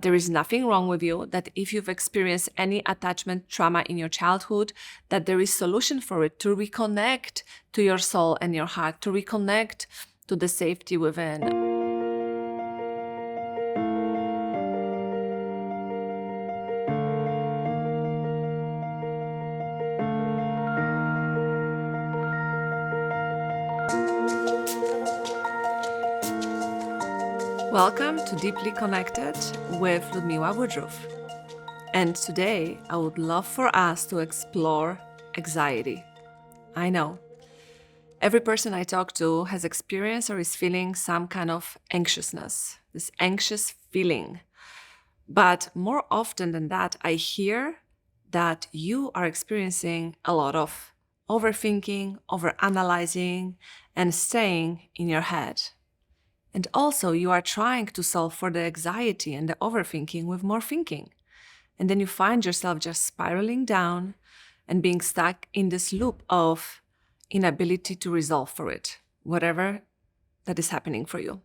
there is nothing wrong with you, that if you've experienced any attachment trauma in your childhood, that there is solution for it, to reconnect to your soul and your heart, to reconnect to the safety within. Welcome to Deeply Connected with Ludmila Woodruff. And today I would love for us to explore anxiety. I know every person I talk to has experienced or is feeling some kind of anxiousness, this anxious feeling. But more often than that, I hear that you are experiencing a lot of overthinking, overanalyzing, and staying in your head. And also you are trying to solve for the anxiety and the overthinking with more thinking. And then you find yourself just spiraling down and being stuck in this loop of inability to resolve for it, whatever that is happening for you.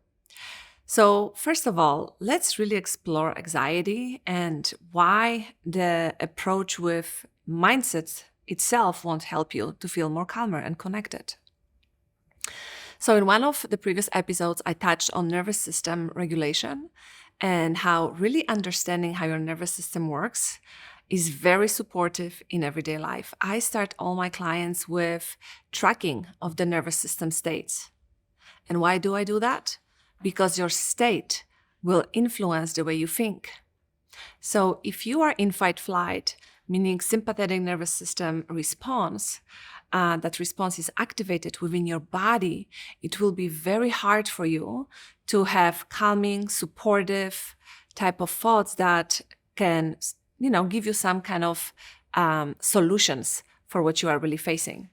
So first of all, let's really explore anxiety and why the approach with mindset itself won't help you to feel more calmer and connected. So in one of the previous episodes, I touched on nervous system regulation and how really understanding how your nervous system works is very supportive in everyday life. I start all my clients with tracking of the nervous system states. And why do I do that? Because your state will influence the way you think. So if you are in fight flight, meaning sympathetic nervous system response, that response is activated within your body, it will be very hard for you to have calming, supportive type of thoughts that can, give you some kind of solutions for what you are really facing.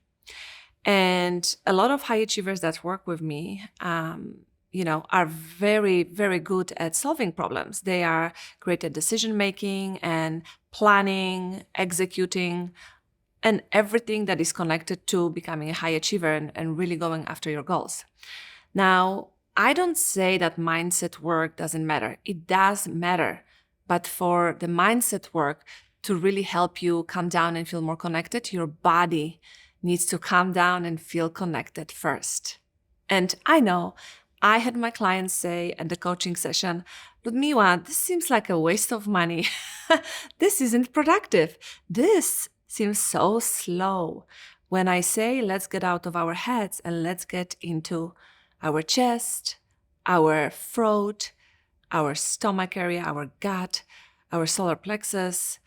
And a lot of high achievers that work with me, are very, very good at solving problems. They are great at decision making and planning, executing, and everything that is connected to becoming a high achiever and really going after your goals. Now, I don't say that mindset work doesn't matter. It does matter. But for the mindset work to really help you calm down and feel more connected, your body needs to calm down and feel connected first. And I know I had my clients say at the coaching session, Ludmila, this seems like a waste of money. This isn't productive. This seems so slow. When I say, let's get out of our heads and let's get into our chest, our throat, our stomach area, our gut, our solar plexus,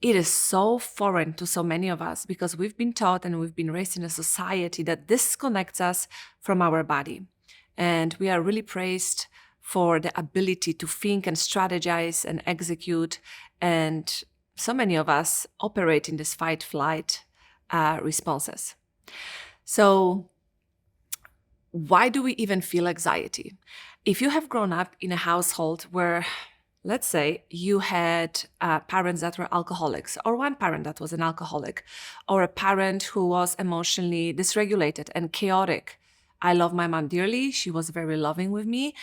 it is so foreign to so many of us because we've been taught and we've been raised in a society that disconnects us from our body. And we are really praised for the ability to think and strategize and execute. And so many of us operate in this fight-flight responses. So why do we even feel anxiety? If you have grown up in a household where, let's say, you had parents that were alcoholics, or one parent that was an alcoholic, or a parent who was emotionally dysregulated and chaotic. I love my mom dearly. She was very loving with me.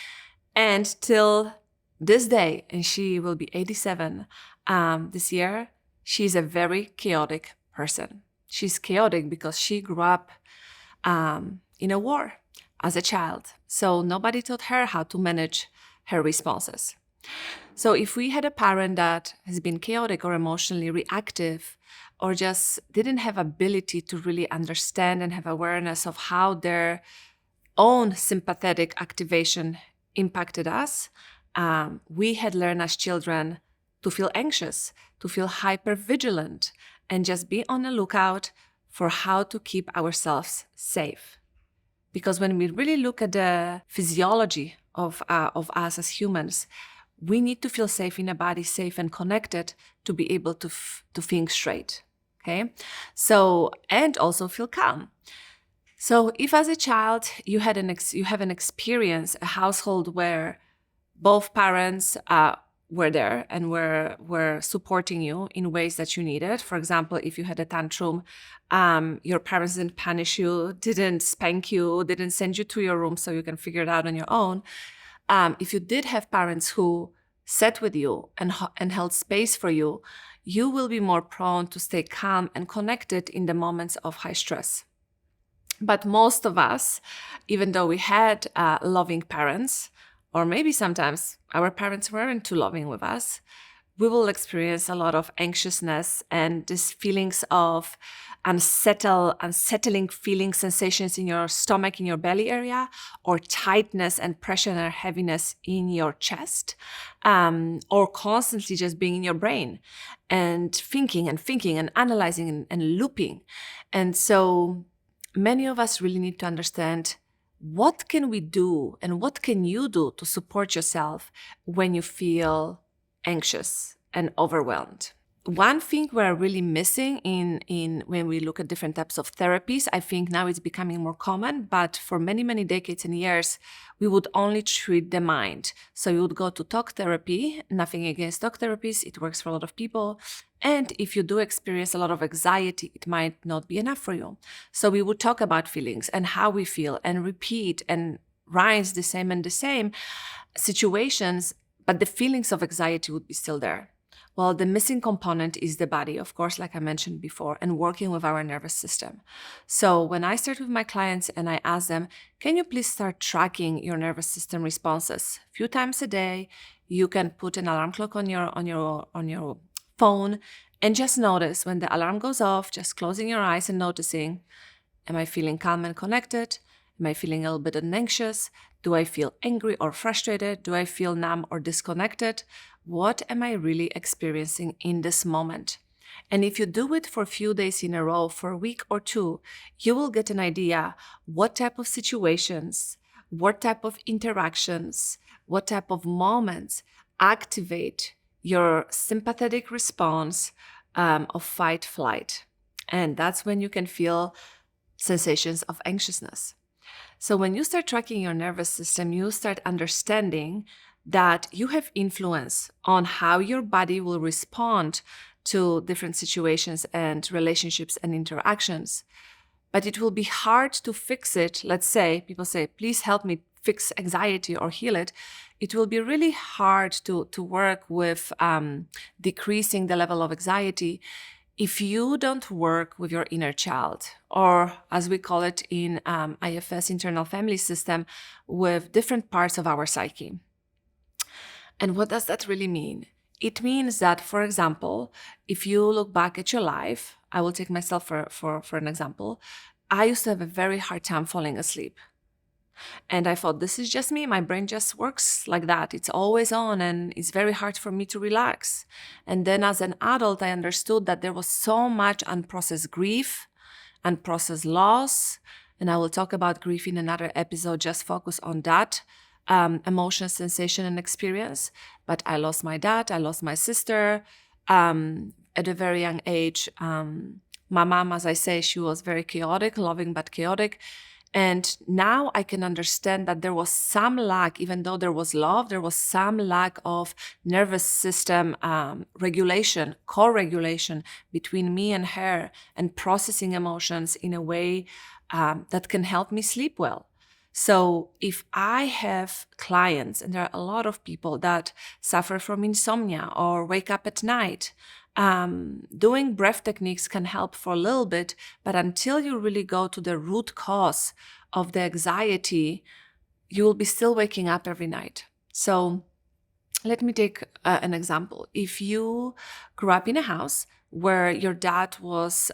And till this day, and she will be 87 this year, she's a very chaotic person. She's chaotic because she grew up in a war as a child. So nobody taught her how to manage her responses. So if we had a parent that has been chaotic or emotionally reactive, or just didn't have ability to really understand and have awareness of how their own sympathetic activation impacted us, we had learned as children to feel anxious, to feel hypervigilant, and just be on the lookout for how to keep ourselves safe. Because when we really look at the physiology of us as humans, we need to feel safe in a body, safe and connected to be able to think straight. Okay, so and also feel calm. So if as a child you have an experience, a household where both parents were there and were supporting you in ways that you needed. For example, if you had a tantrum, your parents didn't punish you, didn't spank you, didn't send you to your room so you can figure it out on your own. If you did have parents who sat with you and held space for you, you will be more prone to stay calm and connected in the moments of high stress. But most of us, even though we had loving parents, or maybe sometimes our parents weren't too loving with us, we will experience a lot of anxiousness and these feelings of unsettling feelings, sensations in your stomach, in your belly area, or tightness and pressure and heaviness in your chest, or constantly just being in your brain and thinking and analyzing and looping. And so many of us really need to understand, what can we do and what can you do to support yourself when you feel anxious and overwhelmed? One thing we're really missing in when we look at different types of therapies, I think now it's becoming more common, but for many, many decades and years, we would only treat the mind. So you would go to talk therapy, nothing against talk therapies, it works for a lot of people. And if you do experience a lot of anxiety, it might not be enough for you. So we would talk about feelings and how we feel and repeat and rinse the same situations, but the feelings of anxiety would be still there. Well, the missing component is the body, of course, like I mentioned before, and working with our nervous system. So when I start with my clients and I ask them, can you please start tracking your nervous system responses? A few times a day, you can put an alarm clock on your phone and just notice when the alarm goes off, just closing your eyes and noticing, am I feeling calm and connected? Am I feeling a little bit anxious? Do I feel angry or frustrated? Do I feel numb or disconnected? What am I really experiencing in this moment? And if you do it for a few days in a row, for a week or two, you will get an idea what type of situations, what type of interactions, what type of moments activate your sympathetic response of fight, flight. And that's when you can feel sensations of anxiousness. So when you start tracking your nervous system, you start understanding that you have influence on how your body will respond to different situations and relationships and interactions. But it will be hard to fix it. Let's say people say, please help me fix anxiety or heal it. It will be really hard to work with decreasing the level of anxiety if you don't work with your inner child, or as we call it in IFS, internal family system, with different parts of our psyche. And what does that really mean? It means that, for example, if you look back at your life, I will take myself for an example. I used to have a very hard time falling asleep. And I thought, this is just me. My brain just works like that. It's always on and it's very hard for me to relax. And then as an adult, I understood that there was so much unprocessed grief, unprocessed loss. And I will talk about grief in another episode, just focus on that emotion, sensation, and experience. But I lost my dad, I lost my sister at a very young age. My mom, as I say, she was very chaotic, loving but chaotic. And now I can understand that there was some lack, even though there was love, there was some lack of nervous system regulation, co-regulation between me and her, and processing emotions in a way that can help me sleep well. So if I have clients, and there are a lot of people that suffer from insomnia or wake up at night, doing breath techniques can help for a little bit, but until you really go to the root cause of the anxiety, you will be still waking up every night. So let me take an example. If you grew up in a house where your dad was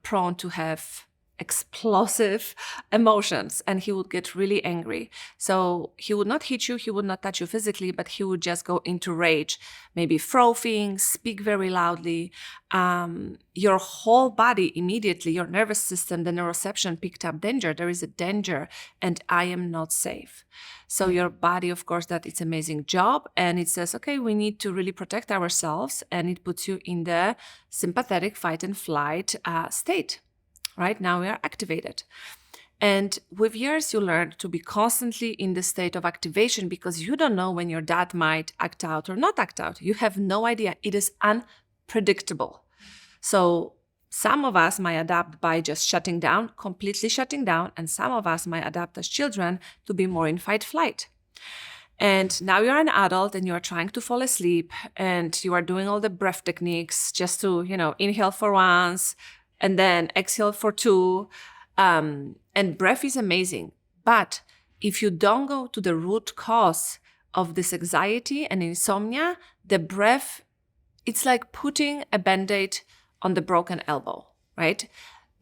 prone to have explosive emotions and he would get really angry. So he would not hit you, he would not touch you physically, but he would just go into rage, maybe throw things, speak very loudly. Your whole body immediately, your nervous system, the neuroception picked up danger. There is a danger and I am not safe. So your body, of course, that it's an amazing job and it says, okay, we need to really protect ourselves, and it puts you in the sympathetic fight and flight state. Right now we are activated. And with years, you learn to be constantly in the state of activation because you don't know when your dad might act out or not act out. You have no idea. It is unpredictable. So some of us might adapt by just shutting down, completely shutting down, and some of us might adapt as children to be more in fight flight. And now you're an adult and you're trying to fall asleep and you are doing all the breath techniques just to, inhale for once and then exhale for two. And breath is amazing. But if you don't go to the root cause of this anxiety and insomnia, the breath, it's like putting a Band-Aid on the broken elbow, right?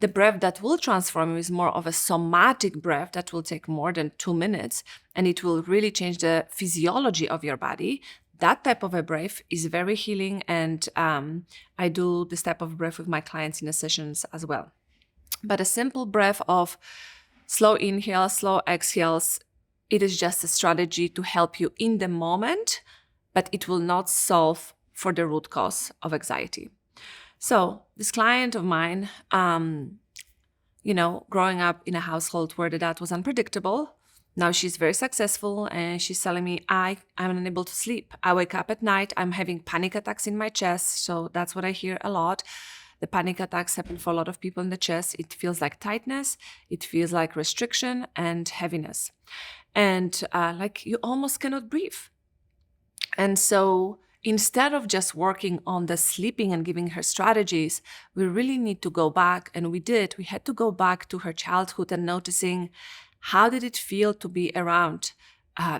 The breath that will transform you is more of a somatic breath that will take more than 2 minutes, and it will really change the physiology of your body. That type of a breath is very healing, and I do this type of breath with my clients in the sessions as well. But a simple breath of slow inhales, slow exhales, it is just a strategy to help you in the moment, but it will not solve for the root cause of anxiety. So this client of mine, growing up in a household where the dad was unpredictable, now she's very successful and she's telling me, I'm unable to sleep. I wake up at night, I'm having panic attacks in my chest. So that's what I hear a lot. The panic attacks happen for a lot of people in the chest. It feels like tightness, it feels like restriction and heaviness. And like you almost cannot breathe. And so instead of just working on the sleeping and giving her strategies, we really need to go back, and we had to go back to her childhood and noticing how did it feel to be around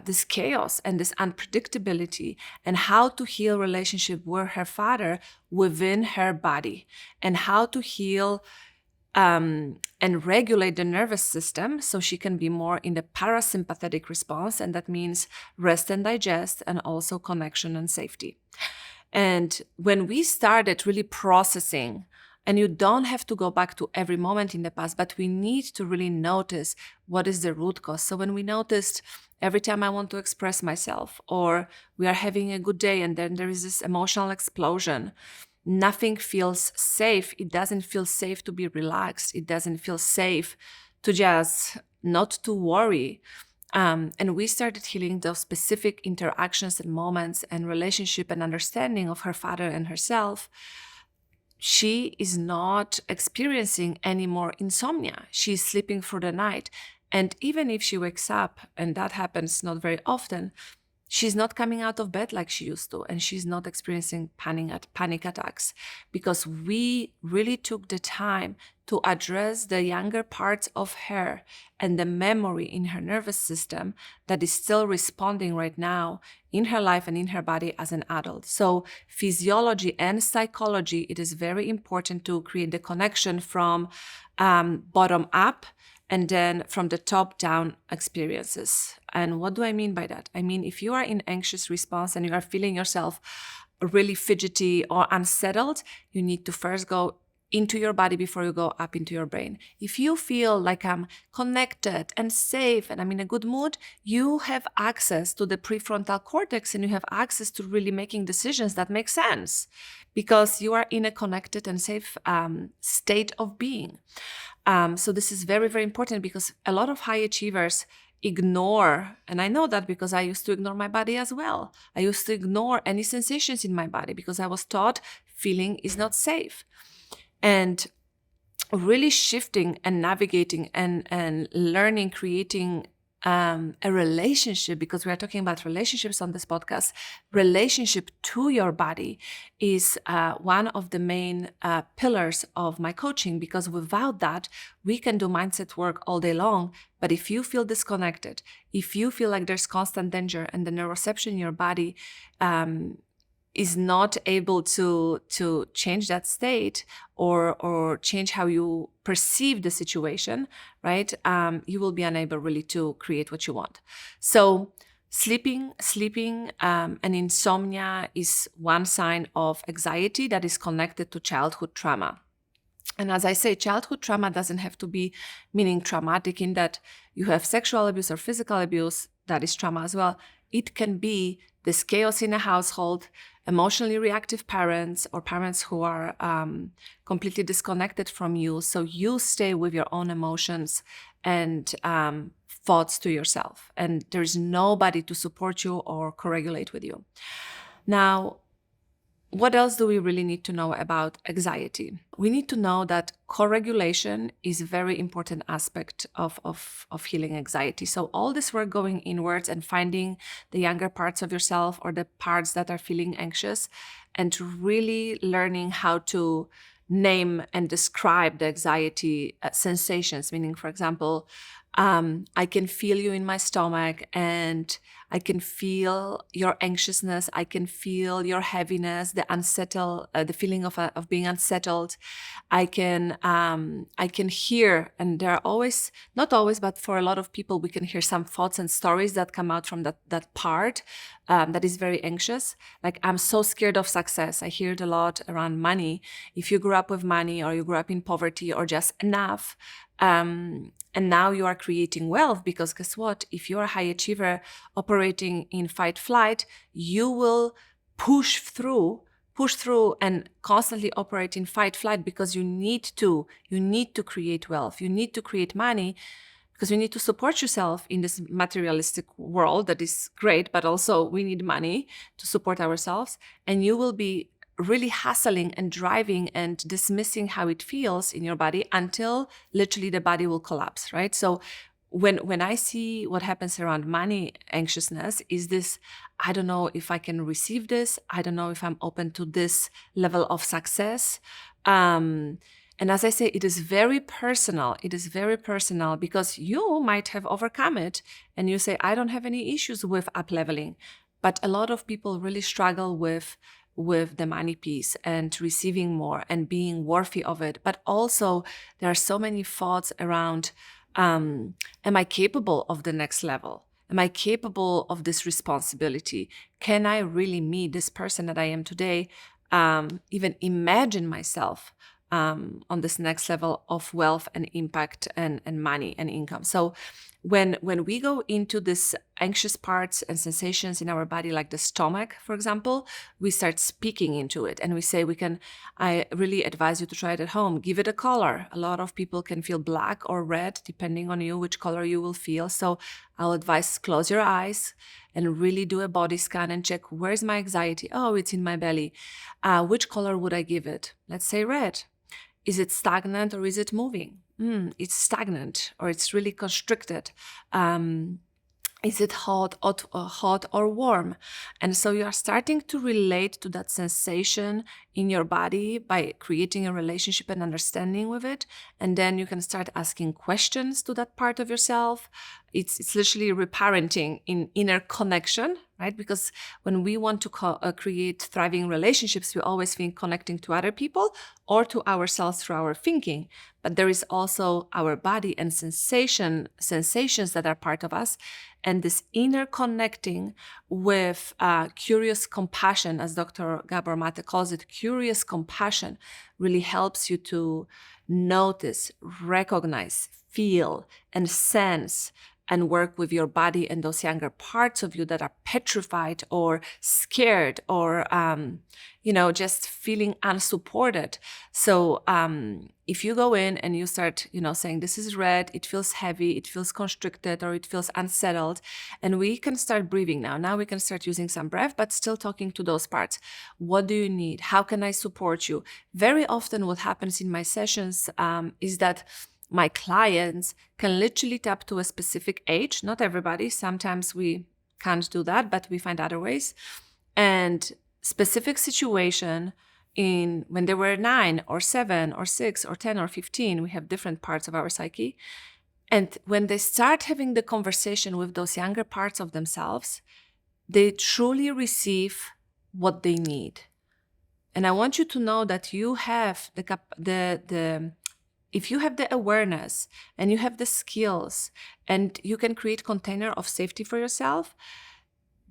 this chaos and this unpredictability, and how to heal relationship with her father within her body, and how to heal and regulate the nervous system so she can be more in the parasympathetic response, and that means rest and digest, and also connection and safety. And when we started really processing, and you don't have to go back to every moment in the past, but we need to really notice what is the root cause. So when we noticed every time I want to express myself, or we are having a good day and then there is this emotional explosion, nothing feels safe. It doesn't feel safe to be relaxed. It doesn't feel safe to just not to worry. And we started healing those specific interactions and moments and relationship and understanding of her father and herself. She is not experiencing any more insomnia. She's sleeping through the night. And even if she wakes up, and that happens not very often, she's not coming out of bed like she used to, and she's not experiencing panic attacks, because we really took the time to address the younger parts of her and the memory in her nervous system that is still responding right now in her life and in her body as an adult. So physiology and psychology, it is very important to create the connection from bottom up and then from the top down experiences. And what do I mean by that? I mean, if you are in anxious response and you are feeling yourself really fidgety or unsettled, you need to first go into your body before you go up into your brain. If you feel like I'm connected and safe and I'm in a good mood, you have access to the prefrontal cortex and you have access to really making decisions that make sense because you are in a connected and safe state of being. So this is very, very important because a lot of high achievers ignore, and I know that because I used to ignore my body as well. I used to ignore any sensations in my body because I was taught feeling is not safe. And really shifting and navigating and learning, creating a relationship, because we are talking about relationships on this podcast, relationship to your body is one of the main pillars of my coaching, because without that, we can do mindset work all day long. But if you feel disconnected, if you feel like there's constant danger and the neuroception in your body is not able to change that state or change how you perceive the situation, right? You will be unable really to create what you want. So sleeping and insomnia is one sign of anxiety that is connected to childhood trauma. And as I say, childhood trauma doesn't have to be meaning traumatic in that you have sexual abuse or physical abuse. That is trauma as well. It can be this chaos in a household, emotionally reactive parents, or parents who are completely disconnected from you. So you stay with your own emotions and thoughts to yourself, and there's nobody to support you or co-regulate with you. Now, What else do we really need to know about anxiety? We need to know that co-regulation is a very important aspect of healing anxiety. So all this work going inwards and finding the younger parts of yourself or the parts that are feeling anxious, and really learning how to name and describe the anxiety sensations, meaning, for example, I can feel you in my stomach, and I can feel your anxiousness. I can feel your heaviness, the feeling of being unsettled. I can hear, and there are always, not always, but for a lot of people, we can hear some thoughts and stories that come out from that part that is very anxious. Like, I'm so scared of success. I hear it a lot around money. If you grew up with money, or you grew up in poverty, or just enough, and now you are creating wealth, because guess what? If you're a high achiever operating in fight flight, you will push through and constantly operate in fight flight, because you need to create wealth. You need to create money, because you need to support yourself in this materialistic world that is great, but also we need money to support ourselves. And you will be really hustling and driving and dismissing how it feels in your body until literally the body will collapse, right? So when I see what happens around money anxiousness, is this, I don't know if I can receive this. I don't know if I'm open to this level of success. And as I say, it is very personal. It is very personal, because you might have overcome it and you say, I don't have any issues with up-leveling. But a lot of people really struggle with the money piece and receiving more and being worthy of it. But also there are so many thoughts around, am I capable of the next level? Am I capable of this responsibility? Can I really meet this person that I am today? Even imagine myself on this next level of wealth and impact and money and income. So when we go into this anxious parts and sensations in our body, like the stomach, for example, we start speaking into it, and we say, I really advise you to try it at home. Give it a color. A lot of people can feel black or red, depending on you, which color you will feel. So I'll advise, close your eyes and really do a body scan and check, where's my anxiety? Oh, it's in my belly. Which color would I give it? Let's say red. Is it stagnant or is it moving? It's stagnant, or it's really constricted. Is it hot or warm? And so you are starting to relate to that sensation in your body by creating a relationship and understanding with it. And then you can start asking questions to that part of yourself. It's literally reparenting in inner connection, right? Because when we want to create thriving relationships, we always think connecting to other people or to ourselves through our thinking. But there is also our body and sensations that are part of us. And this inner connecting with curious compassion, as Dr. Gabor Maté calls it, curious compassion, really helps you to notice, recognize, feel, and sense, and work with your body and those younger parts of you that are petrified or scared or, just feeling unsupported. So if you go in and you start, saying, this is red, it feels heavy, it feels constricted, or it feels unsettled, and we can start breathing now. Now we can start using some breath, but still talking to those parts. What do you need? How can I support you? Very often what happens in my sessions is that my clients can literally tap to a specific age. Not everybody. Sometimes we can't do that, but we find other ways. And specific situation when they were 9 or 7 or 6 or 10 or 15, we have different parts of our psyche. And when they start having the conversation with those younger parts of themselves, they truly receive what they need. And I want you to know that you have if you have the awareness and you have the skills and you can create container of safety for yourself,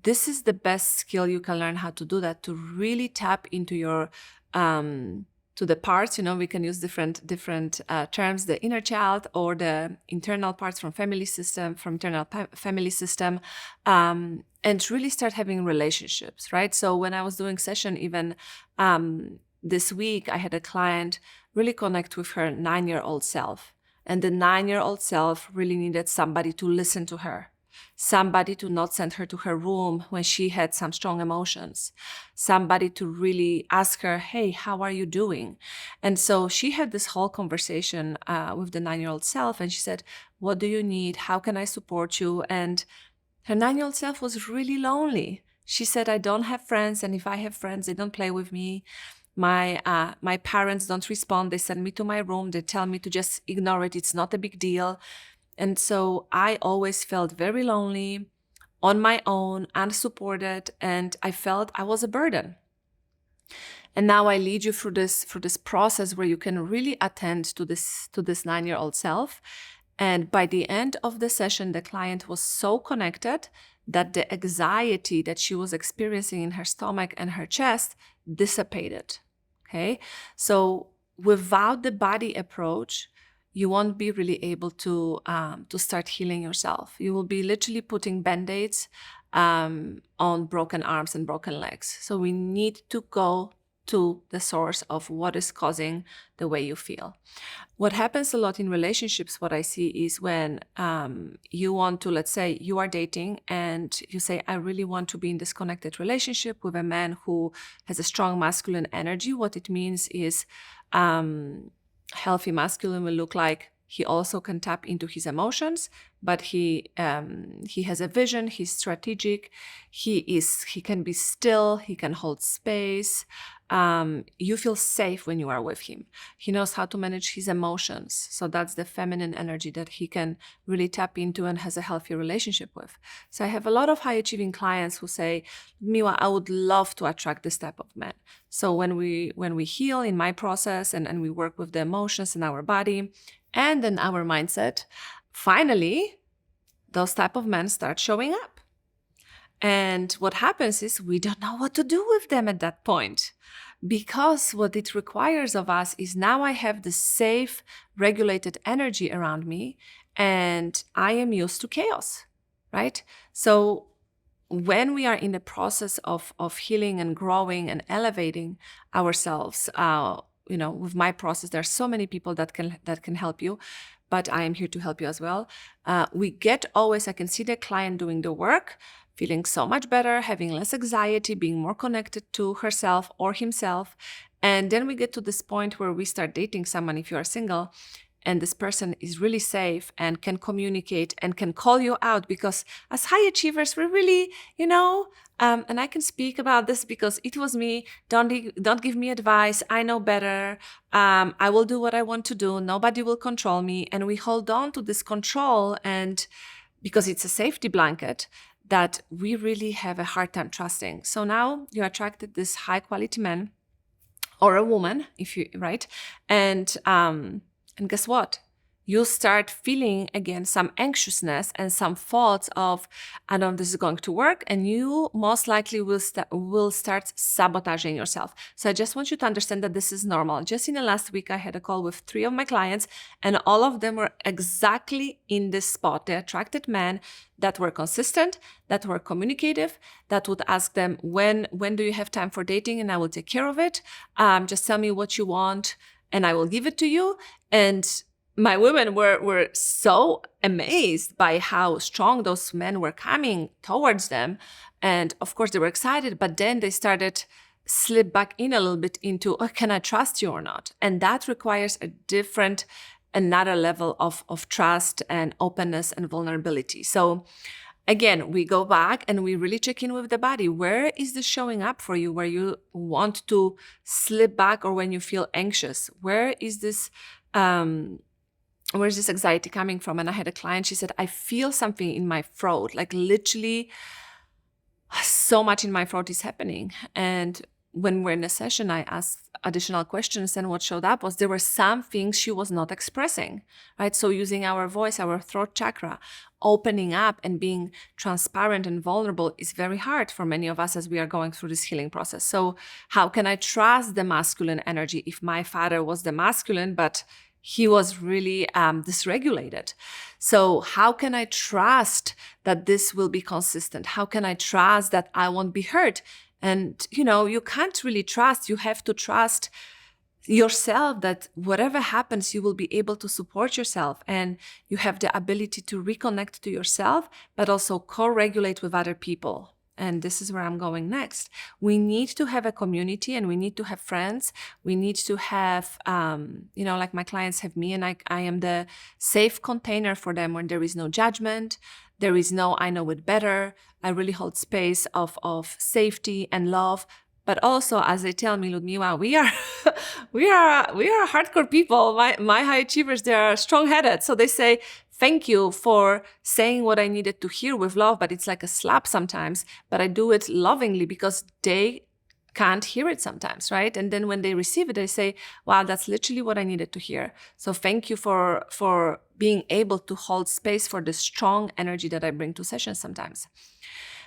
this is the best skill you can learn how to do that, to really tap into your to the parts. We can use different terms, the inner child or the internal parts from internal family system, and really start having relationships, right? So when I was doing session, even this week, I had a client really connect with her 9-year-old self. And the 9-year-old self really needed somebody to listen to her. somebody to not send her to her room when she had some strong emotions, somebody to really ask her, hey, how are you doing? And so she had this whole conversation with the 9-year-old self, and she said, what do you need? How can I support you? And her 9-year-old self was really lonely. She said, I don't have friends, and if I have friends, they don't play with me. My parents don't respond. They send me to my room. They tell me to just ignore it. It's not a big deal. And so I always felt very lonely, on my own, unsupported, and I felt I was a burden. And now I lead you through this process where you can really attend to this 9-year-old self. And by the end of the session, the client was so connected that the anxiety that she was experiencing in her stomach and her chest dissipated. Okay, so without the body approach, you won't be really able to start healing yourself. You will be literally putting band-aids on broken arms and broken legs. So we need to go to the source of what is causing the way you feel. What happens a lot in relationships, what I see is when you want to, let's say you are dating and you say, I really want to be in this connected relationship with a man who has a strong masculine energy. What it means is healthy masculine will look like he also can tap into his emotions, but he has a vision, he's strategic, he can be still, he can hold space. You feel safe when you are with him. He knows how to manage his emotions. So that's the feminine energy that he can really tap into and has a healthy relationship with. So I have a lot of high achieving clients who say, Miwa, I would love to attract this type of man. So when we heal in my process and we work with the emotions in our body and in our mindset, finally, those type of men start showing up. And what happens is we don't know what to do with them at that point, because what it requires of us is now I have the safe, regulated energy around me, and I am used to chaos, right? So when we are in the process of healing and growing and elevating ourselves, with my process, there are so many people that can help you, but I am here to help you as well. We get always, I can see the client doing the work, feeling so much better, having less anxiety, being more connected to herself or himself. And then we get to this point where we start dating someone, if you are single, and this person is really safe and can communicate and can call you out, because as high achievers, we're really, and I can speak about this because it was me. Don't give me advice. I know better. I will do what I want to do. Nobody will control me. And we hold on to this control, and because it's a safety blanket that we really have a hard time trusting. So now you attracted this high quality man or a woman, right? And guess what? You start feeling again some anxiousness and some thoughts of, I don't know if this is going to work, and you most likely will start sabotaging yourself. So I just want you to understand that this is normal. Just in the last week, I had a call with 3 of my clients, and all of them were exactly in this spot. They attracted men that were consistent, that were communicative, that would ask them, when do you have time for dating, and I will take care of it. Just tell me what you want, and I will give it to you. And my women were so amazed by how strong those men were coming towards them. And of course they were excited, but then they started slip back in a little bit into, can I trust you or not? And that requires another level of trust and openness and vulnerability. So again, we go back and we really check in with the body. Where is this showing up for you, where you want to slip back, or when you feel anxious? Where's this anxiety coming from? And I had a client, she said, I feel something in my throat, like literally so much in my throat is happening. And when we're in a session, I asked additional questions, and what showed up was there were some things she was not expressing, right? So using our voice, our throat chakra, opening up and being transparent and vulnerable is very hard for many of us as we are going through this healing process. So how can I trust the masculine energy if my father was the masculine, but he was really dysregulated? So how can I trust that this will be consistent? How can I trust that I won't be hurt? And, you can't really trust. You have to trust yourself, that whatever happens, you will be able to support yourself, and you have the ability to reconnect to yourself, but also co-regulate with other people. And this is where I'm going next. We need to have a community, and we need to have friends. We need to have, like my clients have me, and I am the safe container for them when there is no judgment. There is no, I know it better. I really hold space of safety and love. But also, as they tell me, Ludmila, we are hardcore people. My high achievers, they are strong-headed. So they say, thank you for saying what I needed to hear with love, but it's like a slap sometimes. But I do it lovingly because they can't hear it sometimes, right? And then when they receive it, they say, wow, that's literally what I needed to hear. So thank you for being able to hold space for the strong energy that I bring to sessions sometimes.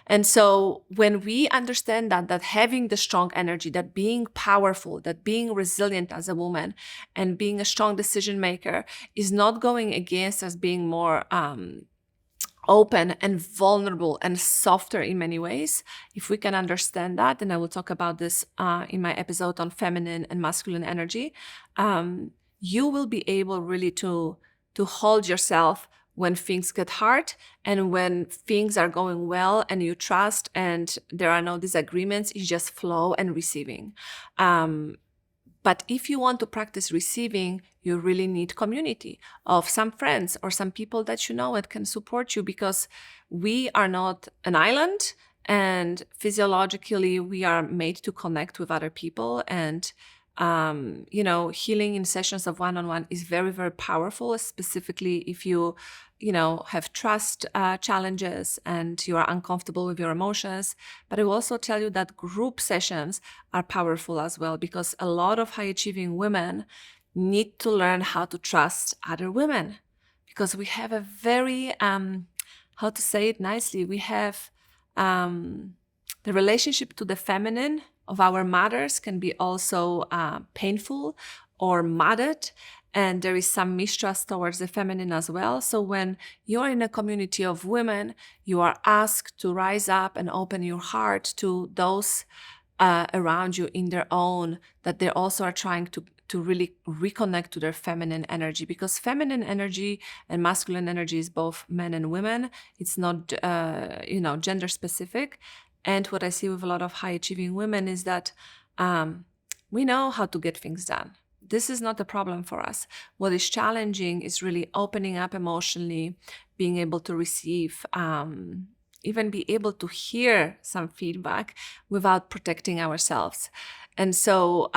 And so when we understand that having the strong energy, that being powerful, that being resilient as a woman and being a strong decision maker is not going against us being more open and vulnerable and softer in many ways, if we can understand that, and I will talk about this in my episode on feminine and masculine energy, you will be able really to hold yourself when things get hard and when things are going well and you trust and there are no disagreements, it's just flow and receiving. But if you want to practice receiving, you really need community of some friends or some people that you know that can support you, because we are not an island, and physiologically we are made to connect with other people. And healing in sessions of one-on-one is very, very powerful, specifically if you have trust challenges and you are uncomfortable with your emotions. But I will also tell you that group sessions are powerful as well, because a lot of high-achieving women need to learn how to trust other women, because we have a very, how to say it nicely, we have the relationship to the feminine of our mothers can be also painful or mudded, and there is some mistrust towards the feminine as well. So when you're in a community of women, you are asked to rise up and open your heart to those around you in their own, that they also are trying to really reconnect to their feminine energy, because feminine energy and masculine energy is both men and women. It's not, gender specific. And what I see with a lot of high achieving women is that we know how to get things done. This is not a problem for us. What is challenging is really opening up emotionally, being able to receive, even be able to hear some feedback without protecting ourselves. And so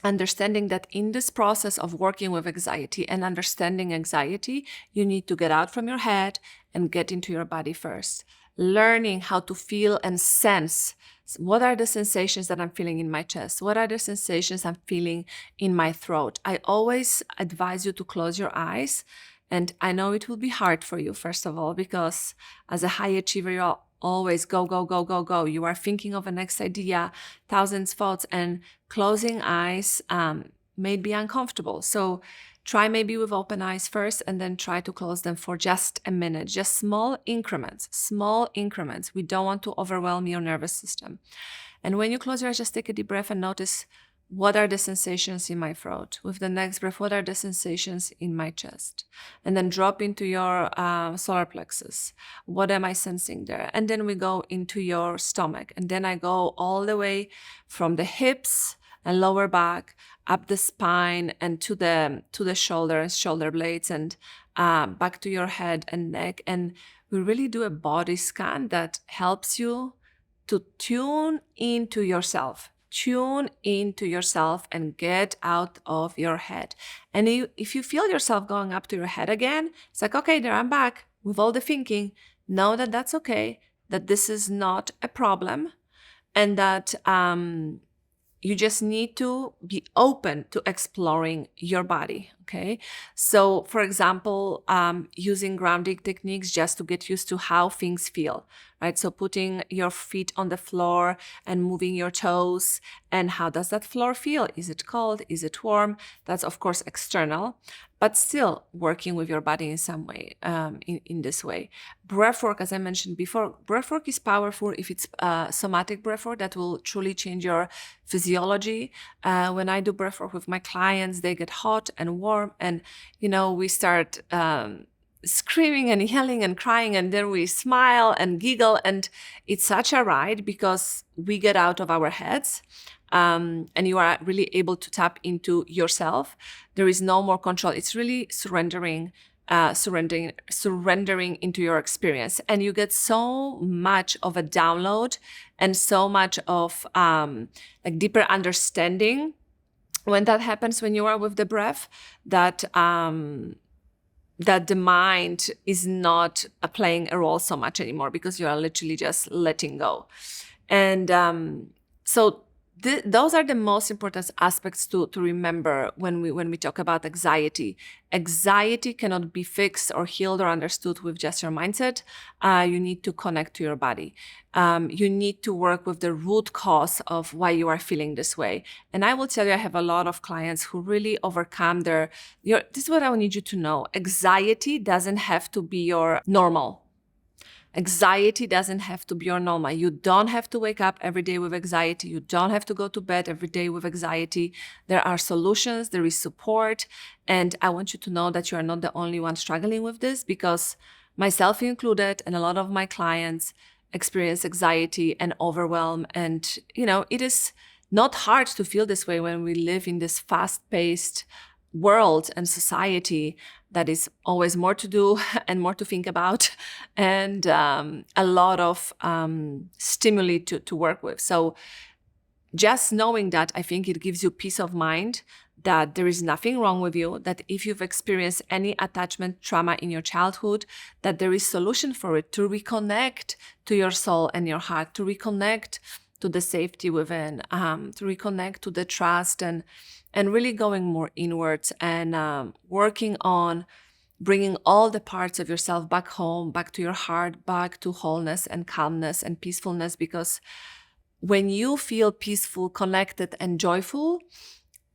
understanding that in this process of working with anxiety and understanding anxiety, you need to get out from your head and get into your body first. Learning how to feel and sense, what are the sensations that I'm feeling in my chest? What are the sensations I'm feeling in my throat? I always advise you to close your eyes. And I know it will be hard for you, first of all, because as a high achiever, you're always go, go, go, go, go. You are thinking of a next idea, thousands of thoughts, and closing eyes may be uncomfortable. So try maybe with open eyes first, and then try to close them for just a minute, just small increments. We don't want to overwhelm your nervous system. And when you close your eyes, just take a deep breath and notice, what are the sensations in my throat? With the next breath, what are the sensations in my chest? And then drop into your solar plexus. What am I sensing there? And then we go into your stomach. And then I go all the way from the hips and lower back, up the spine and to the shoulder blades, and back to your head and neck. And we really do a body scan that helps you to tune into yourself. Tune into yourself and get out of your head. And if you feel yourself going up to your head again, it's like, okay, there I'm back with all the thinking. Know that that's okay, that this is not a problem, and that you just need to be open to exploring your body, okay? So, for example, using grounding techniques just to get used to how things feel, right? So putting your feet on the floor and moving your toes, and how does that floor feel? Is it cold? Is it warm? That's, of course, external. but still working with your body in some way, in this way. Breathwork, as I mentioned before, breathwork is powerful if it's somatic breathwork that will truly change your physiology. When I do breathwork with my clients, they get hot and warm, and we start screaming and yelling and crying, and then we smile and giggle, and it's such a ride because we get out of our heads. And you are really able to tap into yourself. There is no more control. It's really surrendering into your experience, and you get so much of a download and so much of like deeper understanding when that happens, when you are with the breath, that the mind is not playing a role so much anymore, because you are literally just letting go. And so those are the most important aspects to remember when we talk about anxiety. Anxiety cannot be fixed or healed or understood with just your mindset. You need to connect to your body. You need to work with the root cause of why you are feeling this way. And I will tell you, I have a lot of clients who really overcome this is what I need you to know. Anxiety doesn't have to be your normal. Anxiety doesn't have to be your normal. You don't have to wake up every day with anxiety. You don't have to go to bed every day with anxiety. There are solutions, there is support. And I want you to know that you are not the only one struggling with this, because myself included and a lot of my clients experience anxiety and overwhelm. And, it is not hard to feel this way when we live in this fast-paced world and society that is always more to do and more to think about, and a lot of stimuli to work with. So just knowing that, I think it gives you peace of mind that there is nothing wrong with you, that if you've experienced any attachment trauma in your childhood, that there is solution for it, to reconnect to your soul and your heart, to reconnect to the safety within, to reconnect to the trust, and really going more inwards and working on bringing all the parts of yourself back home, back to your heart, back to wholeness and calmness and peacefulness. Because when you feel peaceful, connected, and joyful,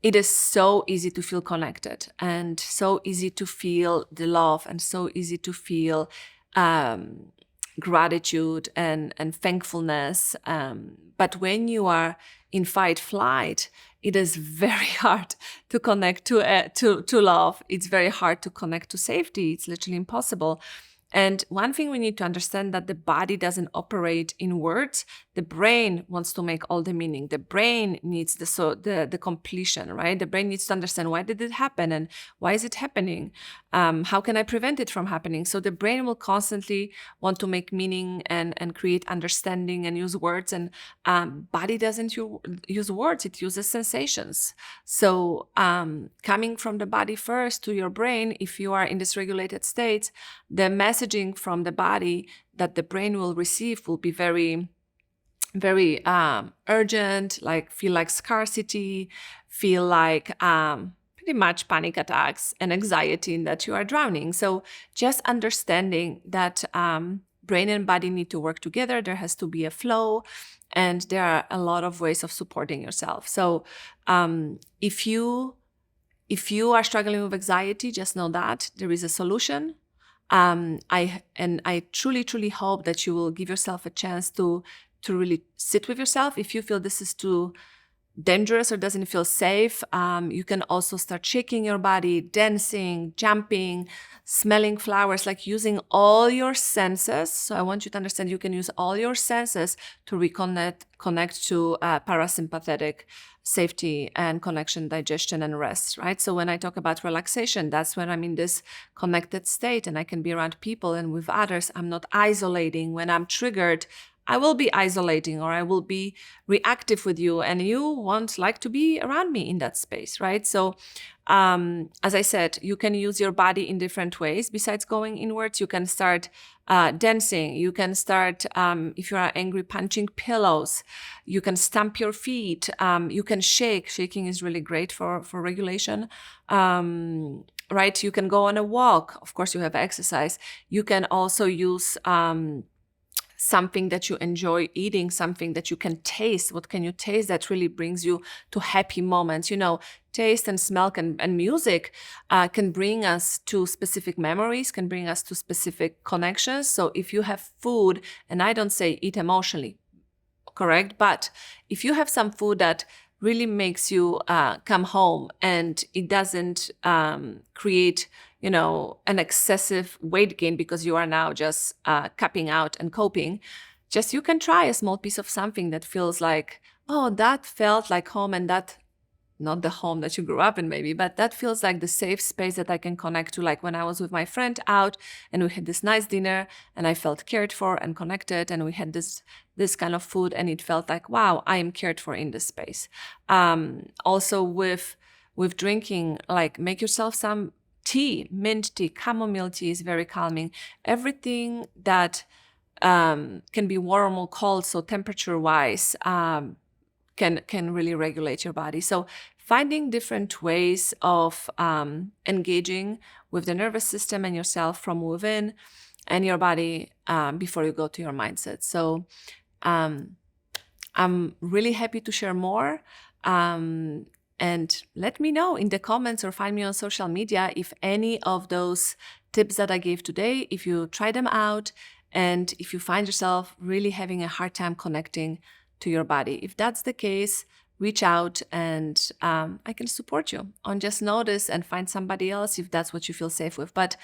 it is so easy to feel connected and so easy to feel the love and so easy to feel gratitude and thankfulness. But when you are in fight flight, it is very hard to connect to love. It's very hard to connect to safety. It's literally impossible. And one thing we need to understand, that the body doesn't operate in words. The brain wants to make all the meaning. The brain needs the completion, right? The brain needs to understand, why did it happen and why is it happening? How can I prevent it from happening? So the brain will constantly want to make meaning and create understanding and use words. And body doesn't use words, it uses sensations. So coming from the body first to your brain, if you are in this regulated state, the messaging from the body that the brain will receive will be very, very urgent, like feel like scarcity, feel like pretty much panic attacks and anxiety, in that you are drowning. So just understanding that brain and body need to work together. There has to be a flow, and there are a lot of ways of supporting yourself. So if you are struggling with anxiety, just know that there is a solution. I truly, truly hope that you will give yourself a chance to really sit with yourself. If you feel this is too dangerous or doesn't feel safe, you can also start shaking your body, dancing, jumping, smelling flowers, like using all your senses. So I want you to understand you can use all your senses to connect to parasympathetic safety and connection, digestion, and rest, right? So when I talk about relaxation, that's when I'm in this connected state and I can be around people and with others. I'm not isolating. When I'm triggered, I will be isolating, or I will be reactive with you, and you won't like to be around me in that space, right? So as I said, you can use your body in different ways. Besides going inwards, you can start dancing. You can start, if you are angry, punching pillows. You can stamp your feet. You can shake. Shaking is really great for regulation. Right? You can go on a walk. Of course, you have exercise. You can also use something that you enjoy eating, something that you can taste. What can you taste that really brings you to happy moments? You know, taste and smell and music can bring us to specific memories, can bring us to specific connections. So if you have food, and I don't say eat emotionally, correct? But if you have some food that really makes you come home and it doesn't create, you know, an excessive weight gain because you are now just capping out and coping, just you can try a small piece of something that feels like, oh, that felt like home, and that, not the home that you grew up in maybe, but that feels like the safe space that I can connect to. Like when I was with my friend out and we had this nice dinner and I felt cared for and connected, and we had this kind of food and it felt like, wow, I am cared for in this space. Also with drinking, like make yourself some tea, mint tea, chamomile tea is very calming. Everything that can be warm or cold, so temperature wise, can really regulate your body. So finding different ways of engaging with the nervous system and yourself from within and your body before you go to your mindset. So I'm really happy to share more. And let me know in the comments or find me on social media if any of those tips that I gave today, if you try them out, and if you find yourself really having a hard time connecting to your body. If that's the case, reach out and I can support you on just notice and find somebody else if that's what you feel safe with. But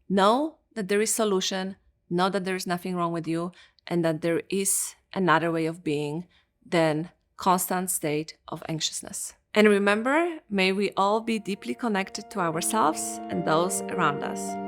know that there is solution, know that there is nothing wrong with you, and that there is another way of being than constant state of anxiousness. And remember, may we all be deeply connected to ourselves and those around us.